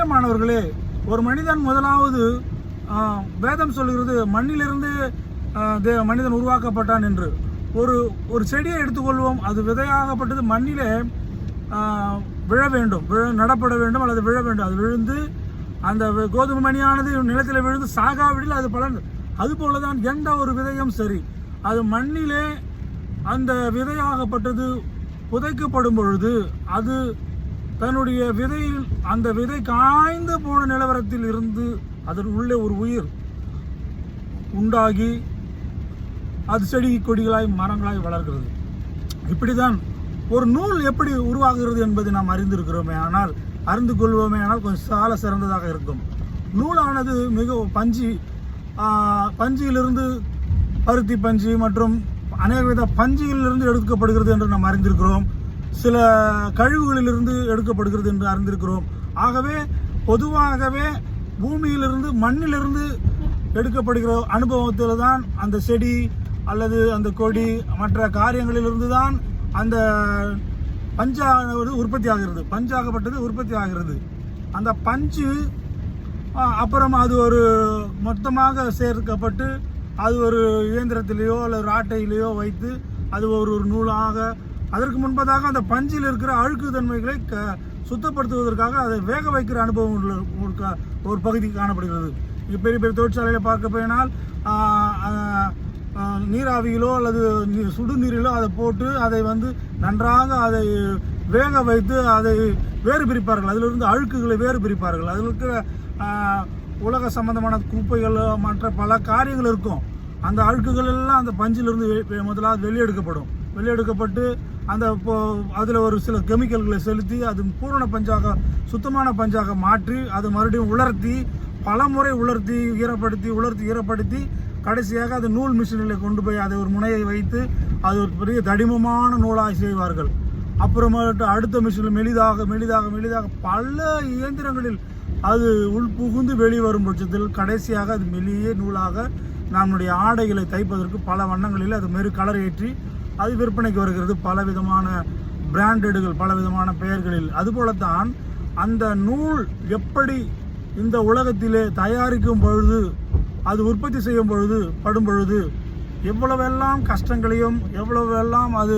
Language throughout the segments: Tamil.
பிரியமானவர்களே, ஒரு மனிதன் முதலாவது வேதம் சொல்கிறது மண்ணிலிருந்து மனிதன் உருவாக்கப்பட்டான் என்று. ஒரு செடியை எடுத்துக்கொள்வோம். அது விதையாகப்பட்டது மண்ணிலே விழ வேண்டும், நடப்பட வேண்டும் அல்லது விழ வேண்டும். அது விழுந்து அந்த கோதுமை மணியானது நிலத்தில் விழுந்து சாகாவிடில் அது பலன். அதுபோலதான் எந்த ஒரு விதையும் சரி, அது மண்ணிலே அந்த விதையாகப்பட்டது புதைக்கப்படும் பொழுது அது தன்னுடைய விதையில் அந்த விதை காய்ந்து போன நிலவரத்தில் இருந்து அதன் உள்ளே ஒரு உயிர் உண்டாகி அது செடி கொடிகளாய் மரங்களாய் வளர்கிறது. இப்படிதான் ஒரு நூல் எப்படி உருவாகிறது என்பதை நாம் அறிந்திருக்கிறோமே, ஆனால் அறிந்து கொள்வோமே ஆனால் கொஞ்சம் சால சிறந்ததாக இருக்கும். நூலானது மிக பஞ்சியிலிருந்து பருத்தி பஞ்சு மற்றும் அநேகவித பஞ்சுகளிலிருந்து எடுக்கப்படுகிறது என்று நாம் அறிந்திருக்கிறோம். சில கழிவுகளிலிருந்து எடுக்கப்படுகிறது என்று அறிந்திருக்கிறோம். ஆகவே பொதுவாகவே பூமியிலிருந்து மண்ணிலிருந்து எடுக்கப்படுகிற அனுபவத்தில் தான் அந்த செடி அல்லது அந்த கொடி மற்ற காரியங்களிலிருந்து தான் அந்த பஞ்சானது உற்பத்தி ஆகிறது, பஞ்சாகப்பட்டது உற்பத்தி ஆகிறது. அந்த பஞ்சு அப்புறம் அது ஒரு மொத்தமாக சேர்க்கப்பட்டு அது ஒரு இயந்திரத்திலேயோ அல்லது ஆட்டையிலேயோ வைத்து அது ஒரு நூலாக, அதற்கு முன்பதாக அந்த பஞ்சில் இருக்கிற அழுக்கு தன்மைகளை சுத்தப்படுத்துவதற்காக அதை வேக வைக்கிற அனுபவம் ஒரு பகுதி காணப்படுகிறது. பெரிய பெரிய தொழிற்சாலையில் பார்க்க போயினால் நீராவியிலோ அல்லது சுடுநீரிலோ அதை போட்டு அதை நன்றாக அதை வேக வைத்து அதை வேறு பிரிப்பார்கள். அதிலிருந்து அழுக்குகளை வேறு பிரிப்பார்கள். அதில் இருக்கிற உலக சம்பந்தமான குப்பைகள் மற்ற பல காரியங்கள் இருக்கும். அந்த அழுக்குகள் எல்லாம் அந்த பஞ்சிலிருந்து முதலாவது வெளியெடுக்கப்பட்டு அந்த அதில் ஒரு சில கெமிக்கல்களை செலுத்தி அது பூரண பஞ்சாக சுத்தமான பஞ்சாக மாற்றி அது மறுபடியும் உலர்த்தி பல முறை ஈரப்படுத்தி கடைசியாக அது நூல் மிஷினில் கொண்டு போய் அதை ஒரு முனையை வைத்து அது ஒரு பெரிய தடிமமான நூலாக செய்வார்கள். அப்புறமேட்டு அடுத்த மிஷினில் மெலிதாக பல இயந்திரங்களில் அது உள்புகுந்து வெளிவரும் பட்சத்தில் கடைசியாக அது மெல்லிய நூலாக நம்முடைய ஆடைகளை தைப்பதற்கு பல வண்ணங்களில் அது மேறு கலர் ஏற்றி அது விற்பனைக்கு வருகிறது. பலவிதமான பிராண்டடுகள், பலவிதமான பெயர்களில். அதுபோலத்தான் அந்த நூல் எப்படி இந்த உலகத்திலே தயாரிக்கும் பொழுது அது உற்பத்தி செய்யும் பொழுது படும் பொழுது எவ்வளவெல்லாம் கஷ்டங்களையும் எவ்வளவெல்லாம் அது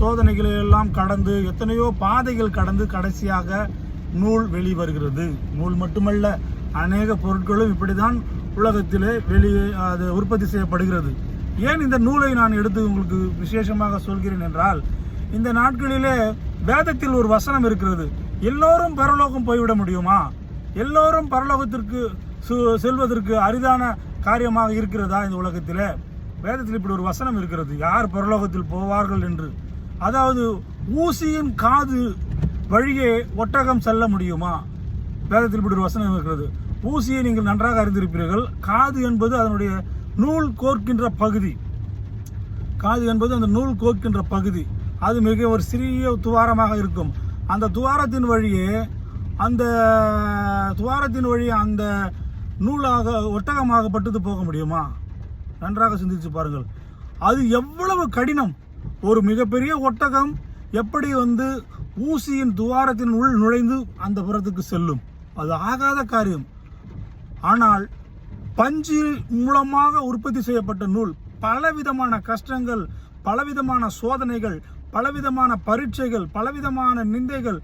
சோதனைகளை எல்லாம் கடந்து எத்தனையோ பாதைகள் கடந்து கடைசியாக நூல் வெளிவருகிறது. நூல் மட்டுமல்ல, அநேக பொருட்களும் இப்படிதான் உலகத்திலே வெளியே அது உற்பத்தி செய்யப்படுகிறது. ஏன் இந்த நூலை நான் எடுத்து உங்களுக்கு விசேஷமாக சொல்கிறேன் என்றால், இந்த நாட்களிலே வேதத்தில் ஒரு வசனம் இருக்கிறது. எல்லோரும் பரலோகம் போய்விட முடியுமா? எல்லோரும் பரலோகத்திற்கு செல்வதற்கு அரிதான காரியமாக இருக்கிறதா இந்த உலகத்தில்? வேதத்தில் இப்படி ஒரு வசனம் இருக்கிறது, யார் பரலோகத்தில் போவார்கள் என்று. அதாவது ஊசியின் காது வழியே ஒட்டகம் செல்ல முடியுமா? வேதத்தில் இப்படி ஒரு வசனம் இருக்கிறது. ஊசியை நீங்கள் நன்றாக அறிந்திருப்பீர்கள். காது என்பது அதனுடைய நூல் கோர்க்கின்ற பகுதி. காது என்பது அந்த நூல் கோர்க்கின்ற பகுதி. அது மிக ஒரு சிறிய துவாரமாக இருக்கும். அந்த துவாரத்தின் வழியே அந்த நூலாக ஒட்டகமாகப்பட்டது போக முடியுமா? நன்றாக சிந்திச்சு பாருங்கள். அது எவ்வளவு கடினம். ஒரு மிகப்பெரிய ஒட்டகம் எப்படி ஊசியின் துவாரத்தின் உள் நுழைந்து அந்த புறத்துக்கு செல்லும்? அது ஆகாத காரியம். ஆனால் பஞ்சு மூலமாக உற்பத்தி செய்யப்பட்ட நூல் பலவிதமான கஷ்டங்கள், பலவிதமான சோதனைகள், பலவிதமான பரீட்சைகள், பலவிதமான நிந்தைகள்,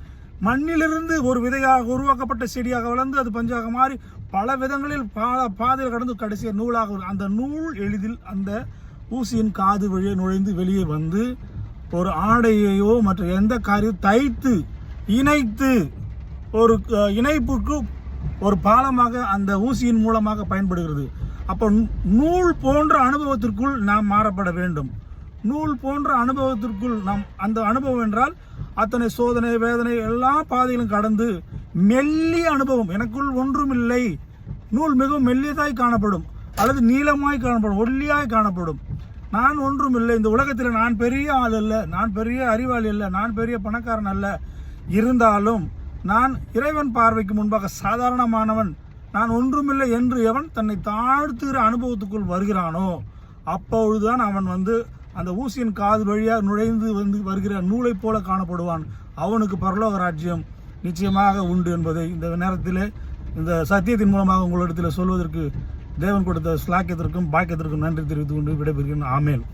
மண்ணிலிருந்து ஒரு விதையாக உருவாக்கப்பட்ட செடியாக வளர்ந்து அது பஞ்சாக மாறி பல விதங்களில் பாதையில் கடந்து கடைசிய நூலாக, அந்த நூல் எளிதில் அந்த ஊசியின் காது வழியே நுழைந்து வெளியே ஒரு ஆடையையோ மற்ற எந்த காரியம் தைத்து இணைத்து ஒரு இணைப்புக்கு ஒரு பாலமாக அந்த ஊசியின் மூலமாக பயன்படுகிறது. அப்போ நூல் போன்ற அனுபவத்திற்குள் நாம் மாறப்பட வேண்டும். நூல் போன்ற அனுபவத்திற்குள் நாம், அந்த அனுபவம் என்றால் அத்தனை சோதனை வேதனை எல்லா பாதையிலும் கடந்து மெல்லிய அனுபவம். எனக்குள் ஒன்றுமில்லை. நூல் மிகவும் மெல்லியதாய் காணப்படும் அல்லது நீளமாய் காணப்படும், ஒல்லியாய் காணப்படும். நான் ஒன்றும் இல்லை. இந்த உலகத்தில் நான் பெரிய ஆள் அல்ல, நான் பெரிய அறிவாளி அல்ல, நான் பெரிய பணக்காரன் அல்ல. இருந்தாலும் நான் இறைவன் பார்வைக்கு முன்பாக சாதாரணமானவன். நான் ஒன்றுமில்லை என்று எவன் தன்னை தாழ்த்துகிற அனுபவத்துக்குள் வருகிறானோ அப்பொழுதுதான் அவன் அந்த ஊசியின் காது வழியாக நுழைந்து வருகிற நூலை போல காணப்படுவான். அவனுக்கு பரலோக ராஜ்யம் நிச்சயமாக உண்டு என்பதை இந்த நேரத்திலே இந்த சத்தியத்தின் மூலமாக உங்களிடத்தில் சொல்வதற்கு தேவன் கொடுத்த ஸ்லாக்கியத்திற்கும் பாக்கியத்திற்கும் நன்றி தெரிவித்துக் கொண்டு விடைபெறுகிறேன். ஆமென்.